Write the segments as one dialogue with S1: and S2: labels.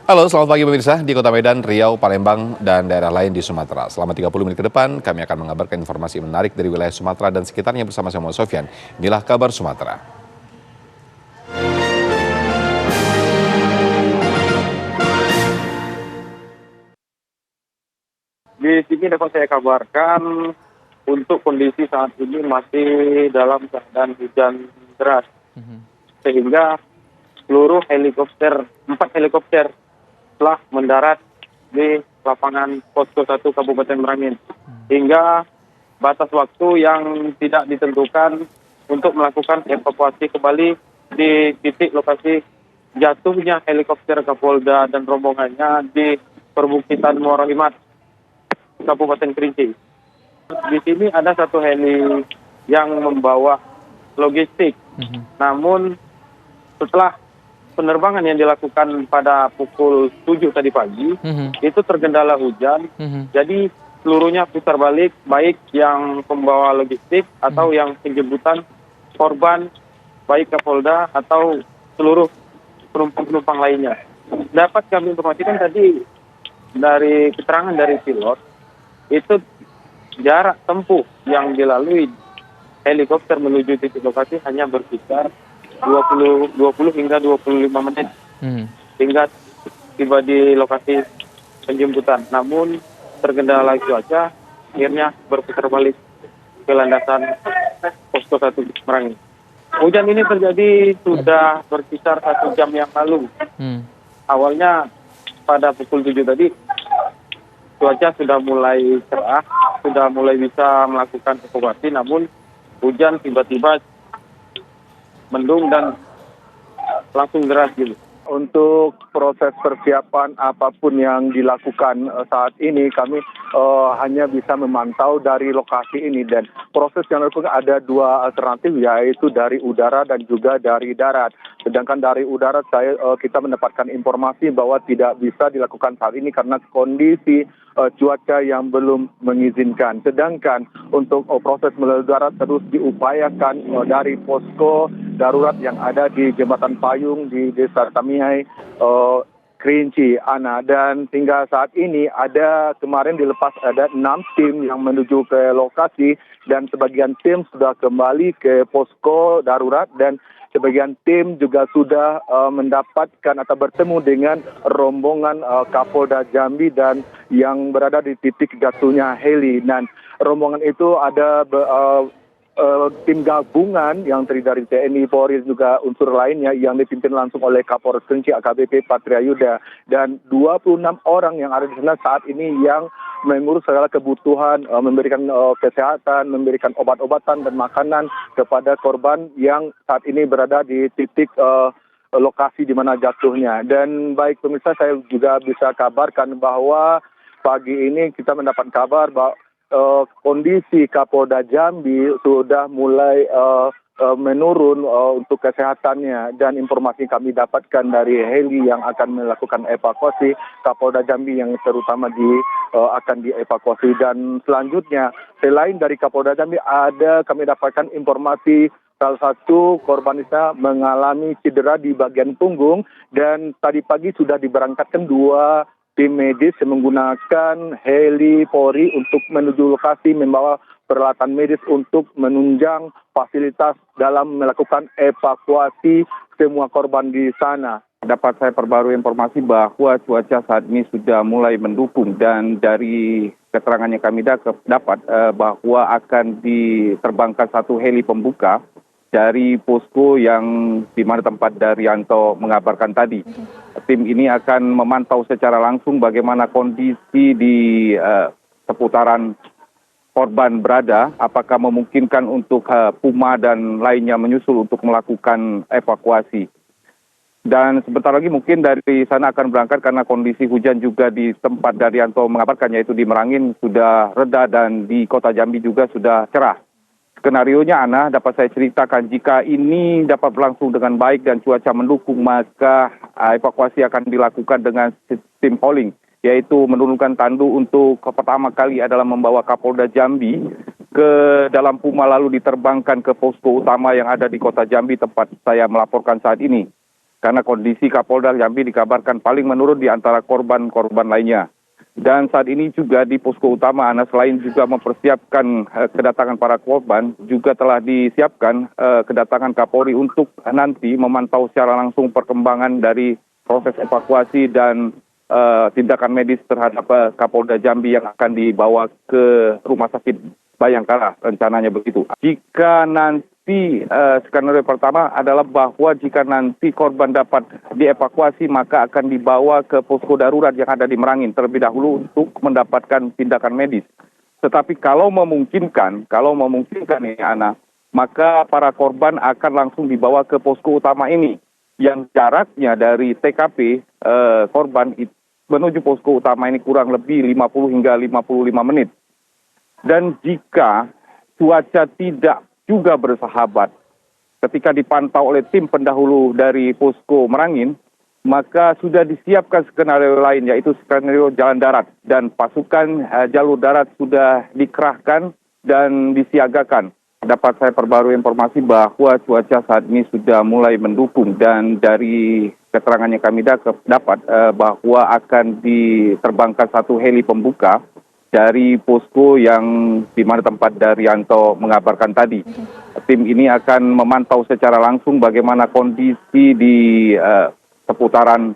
S1: Halo, selamat pagi pemirsa di Kota Medan, Riau, Palembang, dan daerah lain di Sumatera. Selama 30 menit ke depan, kami akan mengabarkan informasi menarik dari wilayah Sumatera dan sekitarnya bersama saya Muhammad Sofyan. Inilah kabar Sumatera.
S2: Di sini dapat saya kabarkan untuk kondisi saat ini masih dalam keadaan hujan deras, sehingga seluruh helikopter, 4 helikopter telah mendarat di lapangan Posko 1 Kabupaten Merangin. Hingga batas waktu yang tidak ditentukan untuk melakukan evakuasi kembali di titik lokasi jatuhnya helikopter Kapolda dan rombongannya di perbukitan Muara Kabupaten Kerinci. Di sini ada satu heli yang membawa logistik. Namun setelah penerbangan yang dilakukan pada pukul 7 tadi pagi, itu terkendala hujan. Jadi seluruhnya putar balik, baik yang pembawa logistik atau yang penjemputan korban, baik Kapolda atau seluruh penumpang-penumpang lainnya. Dapat kami informasikan tadi dari keterangan dari pilot, itu jarak tempuh yang dilalui helikopter menuju titik lokasi hanya berkisar 20 hingga 25 menit hingga tiba di lokasi penjemputan. Namun terkendala cuaca, akhirnya berputar balik ke landasan Posko 1 Merangin. Hujan ini terjadi sudah berkisar 1 jam yang lalu. Awalnya pada pukul 7 tadi cuaca sudah mulai cerah, sudah mulai bisa melakukan evakuasi, namun hujan tiba-tiba mendung dan langsung deras gitu. Untuk proses persiapan apapun yang dilakukan saat ini, kami hanya bisa memantau dari lokasi ini, dan proses yang dilakukan ada 2 alternatif, yaitu dari udara dan juga dari darat. Sedangkan dari udara kita mendapatkan informasi bahwa tidak bisa dilakukan saat ini karena kondisi cuaca yang belum mengizinkan. Sedangkan untuk proses melalui darat terus diupayakan dari posko darurat yang ada di Jembatan Payung di Desa Tamiai, Kerinci, Ana. Dan hingga saat ini kemarin dilepas ada 6 tim yang menuju ke lokasi, dan sebagian tim sudah kembali ke posko darurat, dan sebagian tim juga sudah mendapatkan atau bertemu dengan rombongan Kapolda Jambi dan yang berada di titik jatuhnya heli. Dan rombongan itu ada tim gabungan yang terdiri dari TNI, Polri, dan juga unsur lainnya yang dipimpin langsung oleh Kapolres Kerinci AKBP Patria Yuda, dan 26 orang yang ada di sana saat ini yang mengurus segala kebutuhan, memberikan kesehatan, memberikan obat-obatan dan makanan kepada korban yang saat ini berada di titik lokasi di mana jatuhnya. Dan baik pemirsa, saya juga bisa kabarkan bahwa pagi ini kita mendapat kabar bahwa kondisi Kapolda Jambi sudah mulai menurun untuk kesehatannya, dan informasi kami dapatkan dari heli yang akan melakukan evakuasi Kapolda Jambi yang terutama akan dievakuasi. Dan selanjutnya selain dari Kapolda Jambi kami dapatkan informasi salah satu korban mengalami cedera di bagian punggung, dan tadi pagi sudah diberangkatkan 2 tim medis yang menggunakan heli Polri untuk menuju lokasi membawa peralatan medis untuk menunjang fasilitas dalam melakukan evakuasi semua korban di sana. Dapat saya perbarui informasi bahwa cuaca saat ini sudah mulai mendukung, dan dari keterangan yang kami dapat bahwa akan diterbangkan 1 heli pembuka dari posko yang di mana tempat Daryanto mengabarkan tadi. Tim ini akan memantau secara langsung bagaimana kondisi di seputaran korban berada, apakah memungkinkan untuk Puma dan lainnya menyusul untuk melakukan evakuasi. Dan sebentar lagi mungkin dari sana akan berangkat karena kondisi hujan juga di tempat Daryanto mengabarkan, yaitu di Merangin sudah reda dan di Kota Jambi juga sudah cerah. Skenarionya, Ana, dapat saya ceritakan, jika ini dapat berlangsung dengan baik dan cuaca mendukung, maka evakuasi akan dilakukan dengan sistem polling, yaitu menurunkan tandu untuk pertama kali adalah membawa Kapolda Jambi ke dalam Puma lalu diterbangkan ke posko utama yang ada di Kota Jambi tempat saya melaporkan saat ini.
S3: karena kondisi Kapolda Jambi dikabarkan paling menurun di antara korban-korban lainnya. Dan saat ini juga di posko utama Ana selain juga mempersiapkan kedatangan para korban, juga telah disiapkan kedatangan Kapolri untuk nanti memantau secara langsung perkembangan dari proses evakuasi dan tindakan medis terhadap Kapolda Jambi yang akan dibawa ke Rumah Sakit Bayangkara, rencananya begitu. Jika nanti skenario pertama adalah bahwa jika nanti korban dapat dievakuasi maka akan dibawa ke posko darurat yang ada di Merangin terlebih dahulu untuk mendapatkan tindakan medis. Tetapi kalau memungkinkan nih Ana, maka para korban akan langsung dibawa ke posko utama ini yang jaraknya dari TKP korban menuju posko utama ini kurang lebih 50 hingga 55 menit. Dan jika cuaca tidak juga bersahabat ketika dipantau oleh tim pendahulu dari posko Merangin, maka sudah disiapkan skenario lain, yaitu skenario jalan darat, dan pasukan jalur darat sudah dikerahkan dan disiagakan. Dapat saya perbarui informasi bahwa cuaca saat ini sudah mulai mendukung, dan dari keterangan yang kami dapat bahwa akan diterbangkan satu heli pembuka dari posko yang di mana tempat Daryanto mengabarkan tadi. Tim ini akan memantau secara langsung bagaimana kondisi di seputaran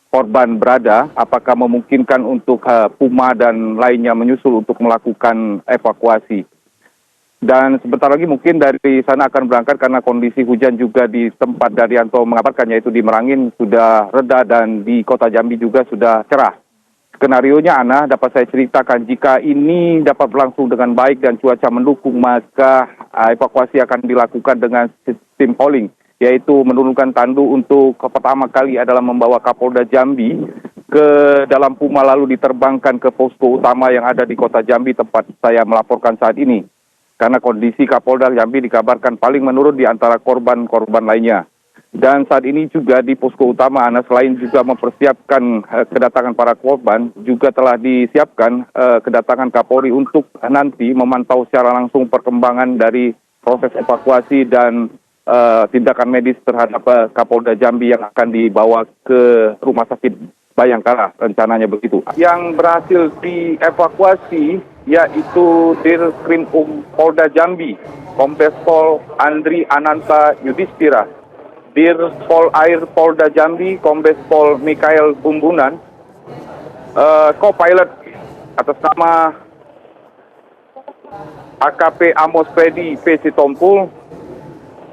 S3: korban berada, apakah memungkinkan untuk Puma dan lainnya menyusul untuk melakukan evakuasi. Dan sebentar lagi mungkin dari sana akan berangkat karena kondisi hujan juga di tempat Daryanto mengabarkan, yaitu di Merangin sudah reda dan di kota Jambi juga sudah cerah. Skenarionya Ana dapat saya ceritakan, jika ini dapat berlangsung dengan baik dan cuaca mendukung, maka evakuasi akan dilakukan dengan sistem polling, yaitu menurunkan tandu untuk pertama kali adalah membawa Kapolda Jambi ke dalam Puma lalu diterbangkan ke posko utama yang ada di kota Jambi tempat saya melaporkan saat ini. Karena kondisi Kapolda Jambi dikabarkan paling menurun di antara korban-korban lainnya. Dan saat ini juga di posko utama Ana selain juga mempersiapkan kedatangan para korban, juga telah disiapkan kedatangan Kapolri untuk nanti memantau secara langsung perkembangan dari proses evakuasi dan tindakan medis terhadap Kapolda Jambi yang akan dibawa ke Rumah Sakit Bayangkara, rencananya begitu. Yang berhasil dievakuasi yaitu Dirkrim Polda Jambi, Kombes Pol Andri Ananta Yudhistira, Dir Pol Air Polda Jambi, Kombes Pol Mikael Bumbunan, co-pilot atas nama AKP Amos Fedi P. Sitompul,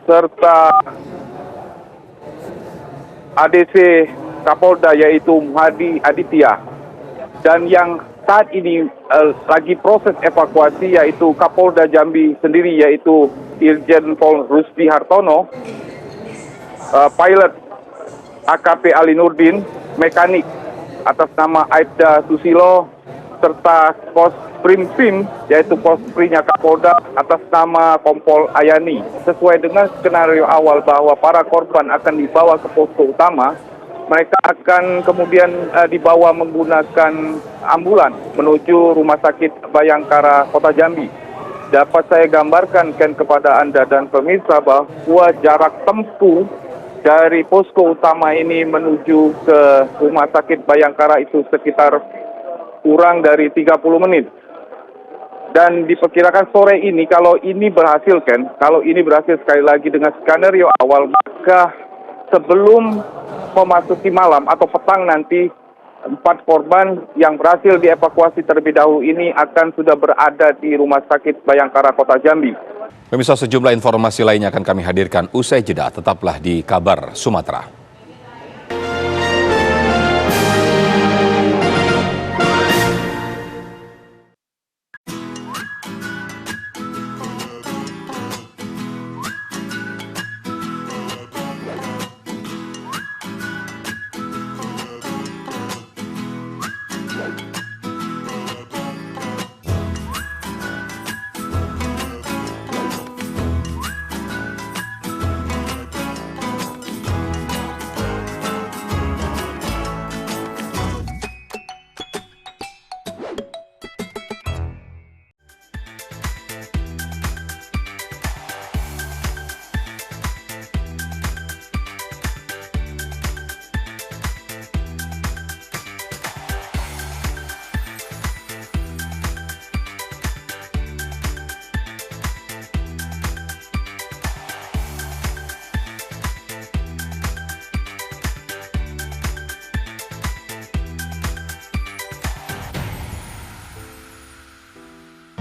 S3: serta ADC Kapolda yaitu Muhadi Aditya. Dan yang saat ini lagi proses evakuasi yaitu Kapolda Jambi sendiri, yaitu Irjen Pol Rusdi Hartono, pilot AKP Ali Nurdin, mekanik atas nama Aibda Susilo, serta Pos Prim yaitu Pos Prinya Kapolda atas nama Kompol Ayani. Sesuai dengan skenario awal bahwa para korban akan dibawa ke posko utama, mereka akan kemudian dibawa menggunakan ambulan menuju Rumah Sakit Bayangkara Kota Jambi. Dapat saya gambarkan kepada Anda dan pemirsa bahwa jarak tempuh dari posko utama ini menuju ke Rumah Sakit Bayangkara itu sekitar kurang dari 30 menit. Dan diperkirakan sore ini, kalau ini berhasil sekali lagi dengan skenario awal, maka sebelum memasuki malam atau petang nanti, 4 korban yang berhasil dievakuasi terlebih dahulu ini akan sudah berada di Rumah Sakit Bayangkara Kota Jambi.
S1: Pemirsa, sejumlah informasi lainnya akan kami hadirkan usai jeda. Tetaplah di Kabar Sumatera.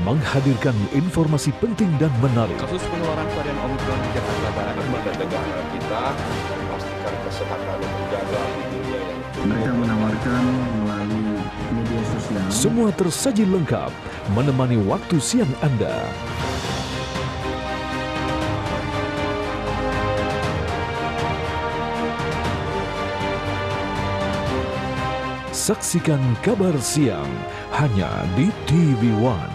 S4: menghadirkan informasi penting dan menarik.
S1: Kasus penularan varian Omikron di Jakarta Barat dan negara kita memastikan kesehatan terjaga di dunia yang
S5: mereka menawarkan melalui media sosial.
S4: Semua tersaji lengkap menemani waktu siang Anda. Saksikan Kabar Siang hanya di TV One.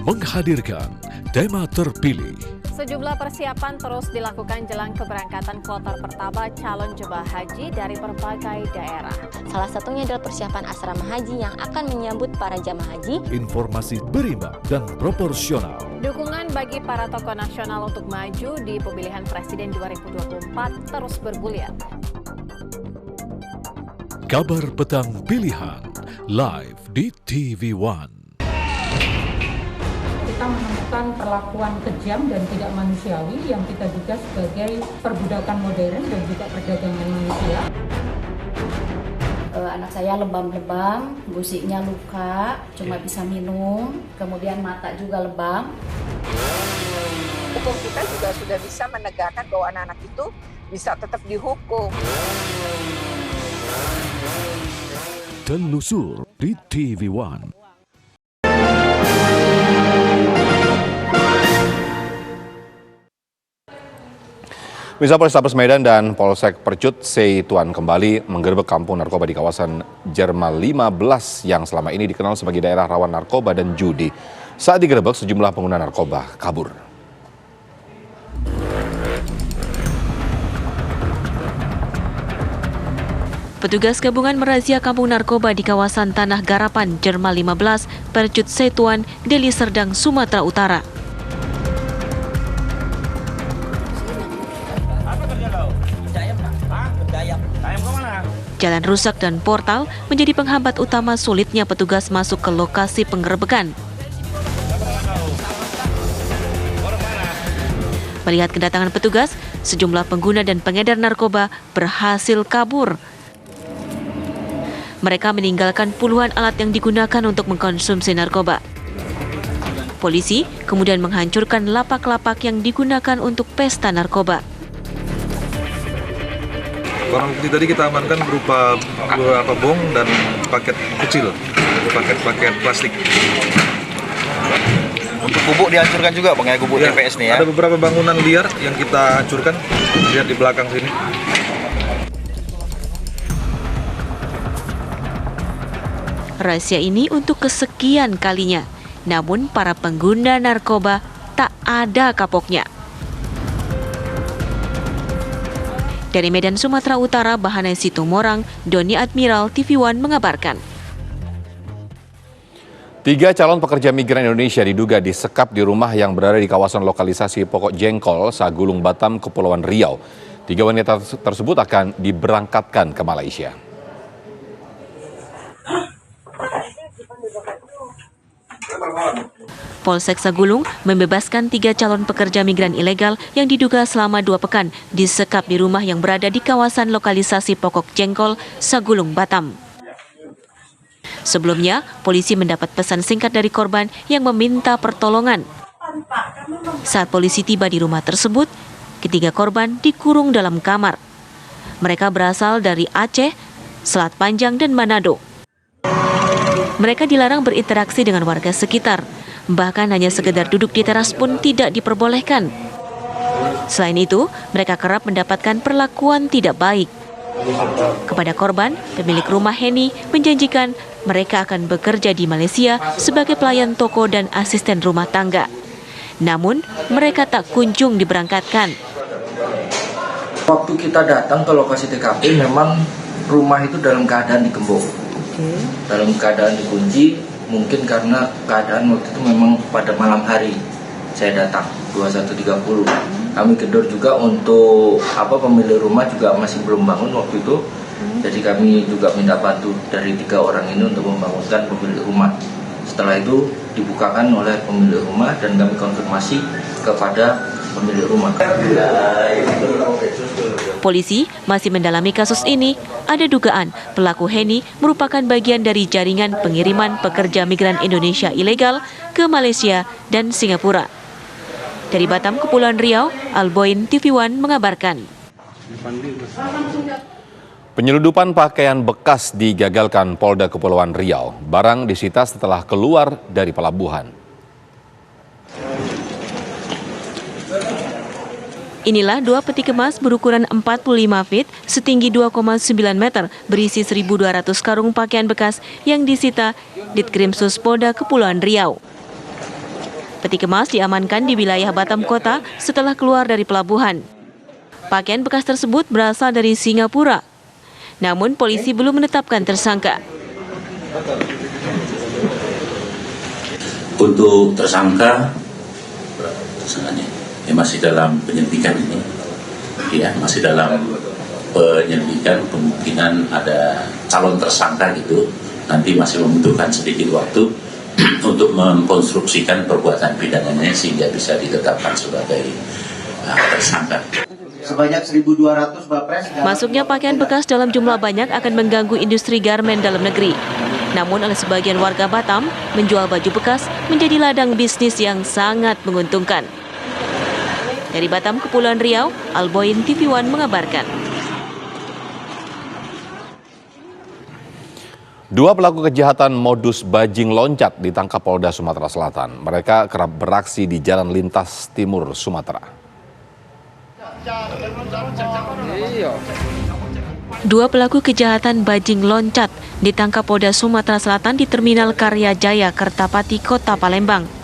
S4: Menghadirkan tema terpilih.
S6: Sejumlah persiapan terus dilakukan jelang keberangkatan kloter pertama calon jemaah haji dari berbagai daerah.
S7: Salah satunya adalah persiapan asrama haji yang akan menyambut para jamaah haji.
S4: Informasi berimbang dan proporsional.
S6: Dukungan bagi para tokoh nasional untuk maju di pemilihan presiden 2024 terus bergulir.
S4: Kabar Petang Pilihan live di TV One.
S8: Kita menemukan perlakuan kejam dan tidak manusiawi yang kita duga sebagai perbudakan modern dan juga perdagangan manusia.
S9: Anak saya lebam-lebam, gusiknya luka, cuma bisa minum, kemudian mata juga lebam.
S10: Hukum kita juga sudah bisa menegakkan bahwa anak-anak itu bisa tetap dihukum.
S4: Telusur di TV One.
S1: Bisa Polrestabes Medan dan Polsek Percut Seituan kembali menggerebek kampung narkoba di kawasan Jerman 15 yang selama ini dikenal sebagai daerah rawan narkoba dan judi. Saat digerebek, sejumlah pengguna narkoba kabur.
S11: Petugas gabungan merazia kampung narkoba di kawasan Tanah Garapan, Jerman 15, Percut Seituan, Deli Serdang, Sumatera Utara. Jalan rusak dan portal menjadi penghambat utama sulitnya petugas masuk ke lokasi penggerebekan. Melihat kedatangan petugas, sejumlah pengguna dan pengedar narkoba berhasil kabur. Mereka meninggalkan puluhan alat yang digunakan untuk mengkonsumsi narkoba. Polisi kemudian menghancurkan lapak-lapak yang digunakan untuk pesta narkoba.
S12: Barang bukti tadi kita amankan berupa beberapa bong dan paket kecil, paket plastik.
S13: Untuk gubuk dihancurkan juga, Bang, ya, gubuk
S12: ya,
S13: TPS nih ya?
S12: Ada beberapa bangunan liar yang kita hancurkan, lihat di belakang sini.
S11: Rahasia ini untuk kesekian kalinya, namun para pengguna narkoba tak ada kapoknya. Dari Medan, Sumatera Utara, Bahanai Situmorang, Doni Admiral, TV One mengabarkan.
S1: 3 calon pekerja migran Indonesia diduga disekap di rumah yang berada di kawasan lokalisasi Pokok Jengkol, Sagulung, Batam, Kepulauan Riau. 3 wanita tersebut akan diberangkatkan ke Malaysia.
S11: Polsek Sagulung membebaskan 3 calon pekerja migran ilegal yang diduga selama 2 pekan disekap di rumah yang berada di kawasan lokalisasi Pokok Jengkol, Sagulung, Batam. Sebelumnya, polisi mendapat pesan singkat dari korban yang meminta pertolongan. Saat polisi tiba di rumah tersebut, ketiga korban dikurung dalam kamar. Mereka berasal dari Aceh, Selat Panjang, dan Manado. Mereka dilarang berinteraksi dengan warga sekitar, bahkan hanya sekedar duduk di teras pun tidak diperbolehkan. Selain itu, mereka kerap mendapatkan perlakuan tidak baik. Kepada korban, pemilik rumah Heni menjanjikan mereka akan bekerja di Malaysia sebagai pelayan toko dan asisten rumah tangga. Namun, mereka tak kunjung diberangkatkan.
S14: Waktu kita datang ke lokasi TKP, memang rumah itu dalam keadaan digembok. Dalam keadaan dikunci, mungkin karena keadaan waktu itu memang pada malam hari saya datang 21.30. Kami kendor juga untuk pemilik rumah juga masih belum bangun waktu itu. Jadi kami juga minta bantu dari 3 orang ini untuk membangunkan pemilik rumah. Setelah itu dibukakan oleh pemilik rumah dan kami konfirmasi kepada pemilik rumah.
S11: Polisi masih mendalami kasus ini. Ada dugaan pelaku Heni merupakan bagian dari jaringan pengiriman pekerja migran Indonesia ilegal ke Malaysia dan Singapura. Dari Batam, Kepulauan Riau, Alboin TV One mengabarkan.
S1: Penyeludupan pakaian bekas digagalkan Polda Kepulauan Riau. Barang disita setelah keluar dari pelabuhan.
S11: Inilah 2 peti kemas berukuran 45 feet setinggi 2,9 meter berisi 1.200 karung pakaian bekas yang disita Ditkrimsus Polda Kepulauan Riau. Peti kemas diamankan di wilayah Batam Kota setelah keluar dari pelabuhan. Pakaian bekas tersebut berasal dari Singapura. Namun polisi belum menetapkan tersangka.
S15: Untuk tersangkanya masih dalam penyelidikan ini, ya masih dalam penyelidikan, kemungkinan ada calon tersangka gitu, nanti masih membutuhkan sedikit waktu untuk mengkonstruksikan perbuatan pidananya sehingga bisa ditetapkan sebagai tersangka.
S16: Sebanyak 1.200 Bapres.
S11: Masuknya pakaian bekas dalam jumlah banyak akan mengganggu industri garmen dalam negeri. Namun oleh sebagian warga Batam, menjual baju bekas menjadi ladang bisnis yang sangat menguntungkan. Dari Batam, Kepulauan Riau, Alboin TV One mengabarkan.
S1: 2 pelaku kejahatan modus bajing loncat ditangkap Polda Sumatera Selatan. Mereka kerap beraksi di jalan lintas timur Sumatera.
S11: 2 pelaku kejahatan bajing loncat ditangkap Polda Sumatera Selatan di Terminal Karya Jaya, Kertapati, Kota Palembang.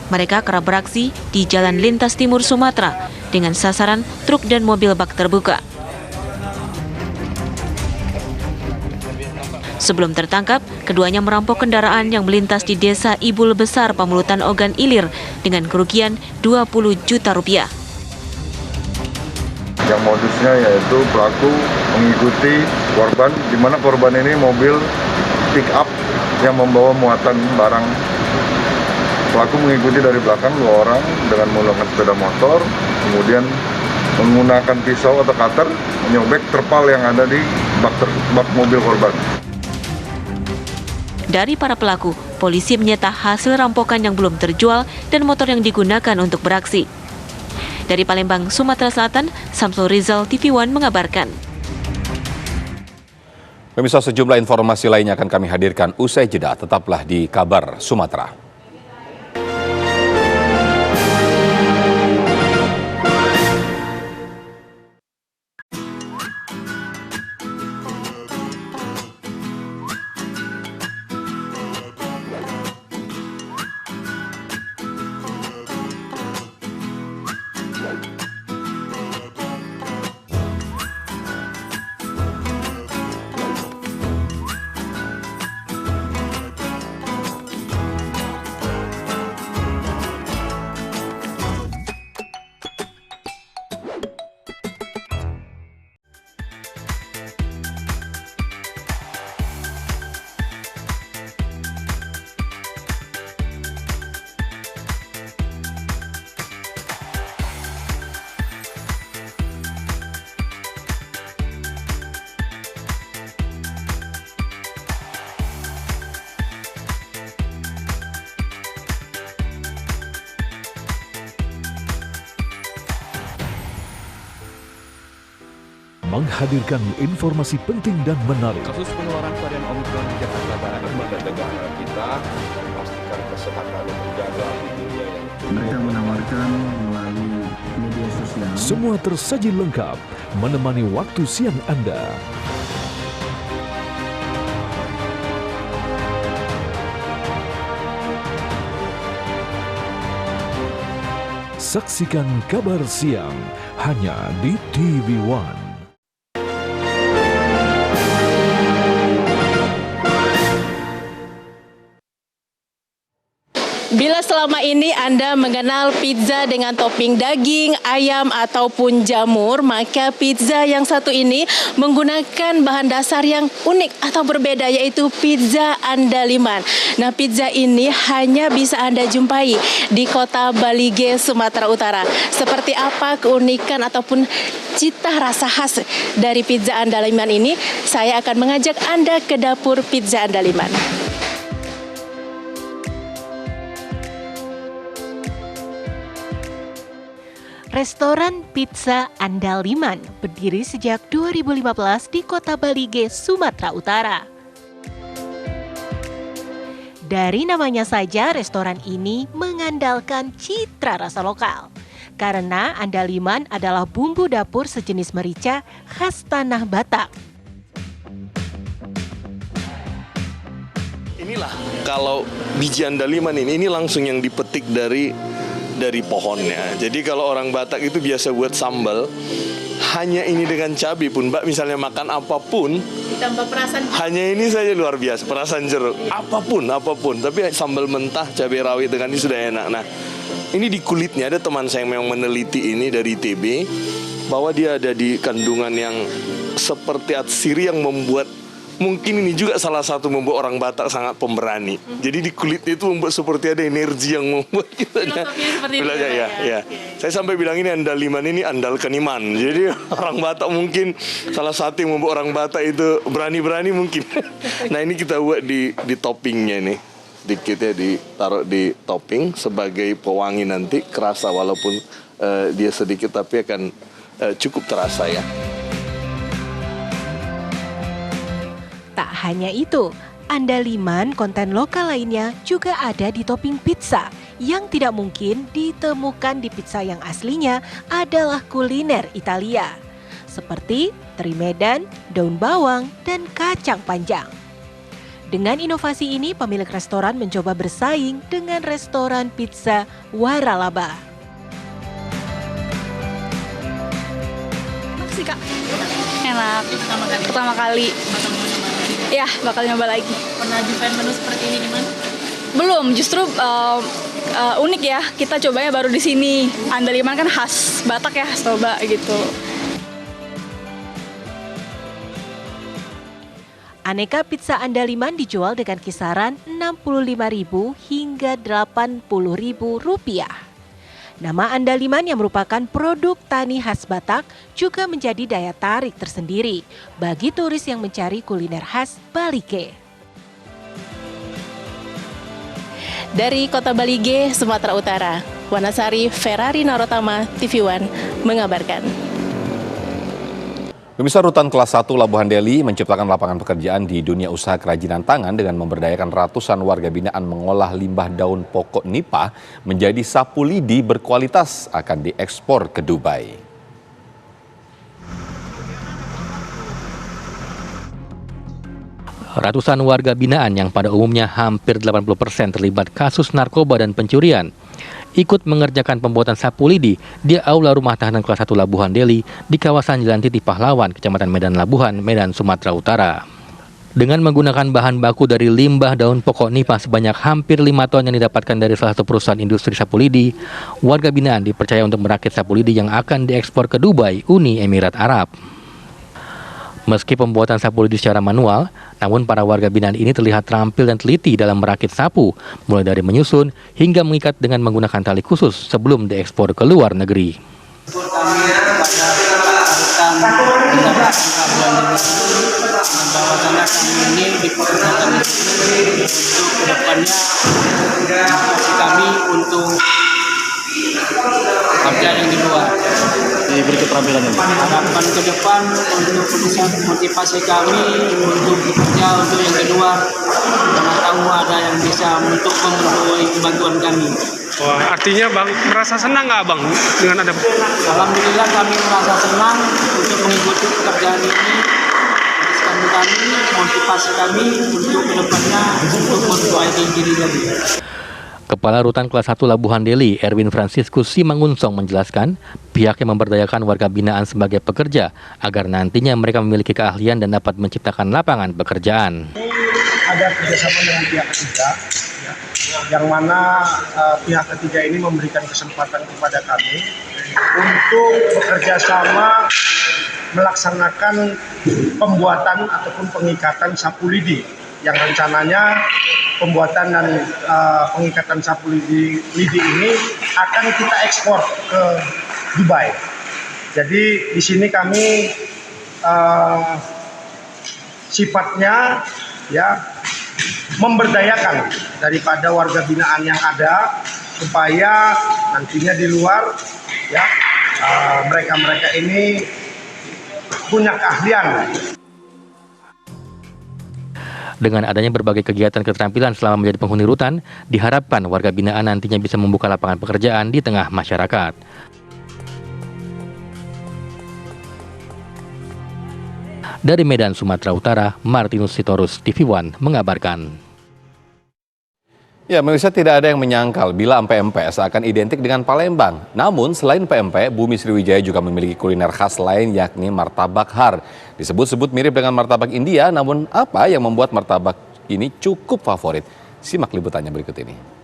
S11: Mereka kerap beraksi di jalan lintas timur Sumatera dengan sasaran truk dan mobil bak terbuka. Sebelum tertangkap, keduanya merampok kendaraan yang melintas di Desa Ibul Besar, Pamulutan Ogan Ilir dengan kerugian 20 juta rupiah.
S17: Yang modusnya yaitu pelaku mengikuti korban, di mana korban ini mobil pick up yang membawa muatan barang. Pelaku mengikuti dari belakang 2 orang dengan menggunakan sepeda motor, kemudian menggunakan pisau atau cutter menyobek terpal yang ada di bak mobil korban.
S11: Dari para pelaku, polisi menyita hasil rampokan yang belum terjual dan motor yang digunakan untuk beraksi. Dari Palembang, Sumatera Selatan, Samsul Rizal TV One mengabarkan.
S1: Pemirsa, sejumlah informasi lainnya akan kami hadirkan usai jeda. Tetaplah di Kabar Sumatera.
S4: Menghadirkan informasi penting dan menarik.
S18: Kasus penularan varian Omikron di Jakarta Barat lembaga negara kita memastikan kesehatan menjaga hidupnya yang
S5: Mereka menawarkan melalui media sosial.
S4: Semua tersaji lengkap menemani waktu siang Anda. Saksikan Kabar Siang hanya di TV One.
S19: Bila selama ini Anda mengenal pizza dengan topping daging, ayam, ataupun jamur, maka pizza yang satu ini menggunakan bahan dasar yang unik atau berbeda, yaitu pizza andaliman. Nah, pizza ini hanya bisa Anda jumpai di kota Balige, Sumatera Utara. Seperti apa keunikan ataupun cita rasa khas dari pizza andaliman ini? Saya akan mengajak Anda ke dapur pizza andaliman.
S11: Restoran Pizza Andaliman berdiri sejak 2015 di kota Balige, Sumatera Utara. Dari namanya saja, restoran ini mengandalkan citra rasa lokal. Karena andaliman adalah bumbu dapur sejenis merica khas tanah Batak.
S20: Inilah kalau biji andaliman ini langsung yang dipetik dari pohonnya. Jadi kalau orang Batak itu biasa buat sambal, hanya ini dengan cabai pun, Mbak, misalnya makan apapun,
S19: Ditambah perasan.
S20: Hanya ini saja luar biasa, perasan jeruk. Apapun. Tapi sambal mentah, cabai rawit dengan ini sudah enak. Nah, ini di kulitnya ada teman saya yang meneliti ini dari ITB, bahwa dia ada di kandungan yang seperti atsiri yang membuat, mungkin ini juga salah satu membuat orang Batak sangat pemberani. Jadi di kulitnya itu membuat seperti ada energi yang membuat kita
S19: seperti itu
S20: ya. Saya sampai bilang ini andaliman ini andalkan iman. Jadi orang Batak mungkin salah satu yang membuat orang Batak itu berani-berani mungkin. Nah, ini kita buat di toppingnya nih. Sedikit ya ditaruh di topping sebagai pewangi, nanti kerasa walaupun dia sedikit tapi akan cukup terasa ya.
S11: Tak hanya itu, andaliman konten lokal lainnya juga ada di topping pizza yang tidak mungkin ditemukan di pizza yang aslinya adalah kuliner Italia. Seperti teri Medan, daun bawang, dan kacang panjang. Dengan inovasi ini, pemilik restoran mencoba bersaing dengan restoran pizza Waralaba.
S21: Makasih, Kak. Enak. Pertama kali. Ya, bakal nyoba lagi.
S19: Pernah jumpai menu seperti ini di mana?
S21: Belum, justru unik ya. Kita cobanya baru di sini. Andaliman kan khas Batak ya, khas Toba gitu.
S11: Aneka pizza andaliman dijual dengan kisaran Rp65.000 hingga Rp80.000. Nama andaliman yang merupakan produk tani khas Batak juga menjadi daya tarik tersendiri bagi turis yang mencari kuliner khas Balige.
S19: Dari kota Balige, Sumatera Utara, Wanasari Ferrari Narotama, TV One mengabarkan.
S1: Pemirsa, Rutan Kelas 1 Labuhan Deli menciptakan lapangan pekerjaan di dunia usaha kerajinan tangan dengan memberdayakan ratusan warga binaan mengolah limbah daun pokok nipah menjadi sapu lidi berkualitas akan diekspor ke Dubai.
S22: Ratusan warga binaan yang pada umumnya hampir 80% terlibat kasus narkoba dan pencurian ikut mengerjakan pembuatan sapu lidi di aula rumah tahanan kelas 1 Labuhan Deli di kawasan Jalan Titi Pahlawan, Kecamatan Medan Labuhan, Medan, Sumatera Utara. Dengan menggunakan bahan baku dari limbah daun pokok nipah sebanyak hampir 5 ton yang didapatkan dari salah satu perusahaan industri sapu lidi, warga binaan dipercaya untuk merakit sapu lidi yang akan diekspor ke Dubai, Uni Emirat Arab. Meski pembuatan sapu lidi secara manual, namun para warga binaan ini terlihat terampil dan teliti dalam merakit sapu, mulai dari menyusun hingga mengikat dengan menggunakan tali khusus sebelum diekspor ke luar negeri.
S5: Bahwasannya kami ini diperkenalkan untuk kedepannya kami untuk kerja yang di luar. Diberi keterampilan ini. Harapan ke depan untuk bisa motivasi kami untuk bekerja untuk yang di luar. Karena tahu ada yang bisa untuk membantu bantuan kami.
S23: Wah, artinya Bang merasa senang nggak Bang dengan ada?
S5: Alhamdulillah kami merasa senang untuk mengikuti pekerjaan ini. Kami motivasi kami untuk kedepannya untuk memperbaiki diri lagi.
S22: Kepala Rutan Kelas 1 Labuhan Deli, Erwin Franciscus Simangunsong menjelaskan, pihaknya memberdayakan warga binaan sebagai pekerja agar nantinya mereka memiliki keahlian dan dapat menciptakan lapangan pekerjaan.
S5: Ada kerjasama dengan pihak ketiga,
S2: yang mana pihak ketiga ini memberikan kesempatan kepada kami untuk bekerja sama melaksanakan pembuatan ataupun pengikatan sapu lidi yang rencananya pembuatan dan pengikatan sapu lidi ini akan kita ekspor ke Dubai. Jadi di sini kami sifatnya ya memberdayakan daripada warga binaan yang ada supaya nantinya di luar ya mereka-mereka ini punya keahlian.
S22: Dengan adanya berbagai kegiatan keterampilan selama menjadi penghuni rutan, diharapkan warga binaan nantinya bisa membuka lapangan pekerjaan di tengah masyarakat. Dari Medan, Sumatera Utara, Martinus Sitorus, TV One mengabarkan.
S1: Ya, Melisa, tidak ada yang menyangkal bila empek-empek seakan identik dengan Palembang. Namun, selain pempek, Bumi Sriwijaya juga memiliki kuliner khas lain yakni martabak har. Disebut-sebut mirip dengan martabak India, namun apa yang membuat martabak ini cukup favorit? Simak liputannya berikut ini.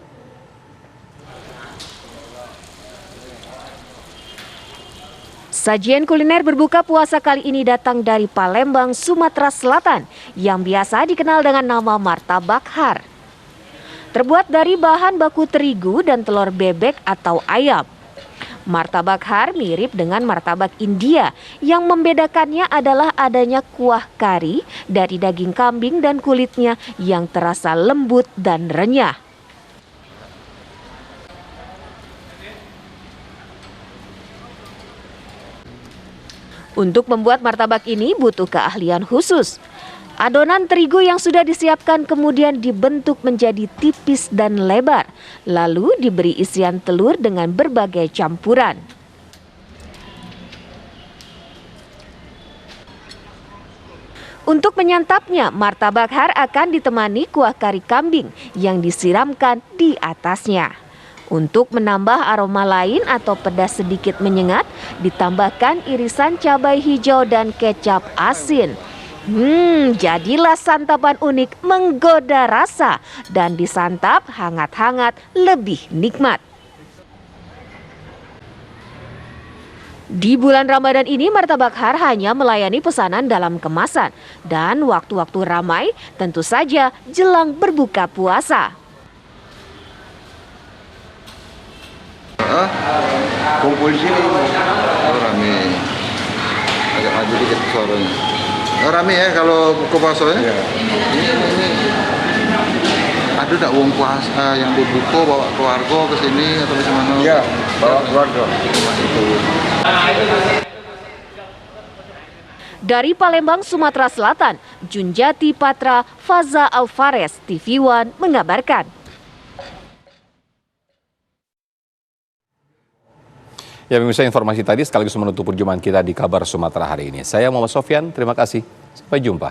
S3: Sajian kuliner berbuka puasa kali ini datang dari Palembang, Sumatera Selatan, yang biasa dikenal dengan nama martabak har. Terbuat dari bahan baku terigu dan telur bebek atau ayam. Martabak har mirip dengan martabak India, yang membedakannya adalah adanya kuah kari dari daging kambing dan kulitnya yang terasa lembut dan renyah. Untuk membuat martabak ini butuh keahlian khusus. Adonan terigu yang sudah disiapkan kemudian dibentuk menjadi tipis dan lebar, lalu diberi isian telur dengan berbagai campuran. Untuk menyantapnya, martabak har akan ditemani kuah kari kambing yang disiramkan di atasnya. Untuk menambah aroma lain atau pedas sedikit menyengat, ditambahkan irisan cabai hijau dan kecap asin. Jadilah santapan unik menggoda rasa dan disantap hangat-hangat lebih nikmat. Di bulan Ramadan ini, martabak har hanya melayani pesanan dalam kemasan dan waktu-waktu ramai tentu saja jelang berbuka puasa.
S17: Kumpul di sini, rame, agak maju dikit suaranya. Rame ya kalau buka puasa ya? Ini ada tak uang puasa yang dibuka bawa keluarga ke sini atau bagaimana? Iya, bawa keluarga.
S3: Dari Palembang, Sumatera Selatan, Junjati Patra, Faza Alvarez, TV One mengabarkan.
S1: Ya, pemirsa, informasi tadi sekaligus menutup perjumpaan kita di Kabar Sumatera hari ini. Saya Muhammad Sofyan, terima kasih. Sampai jumpa.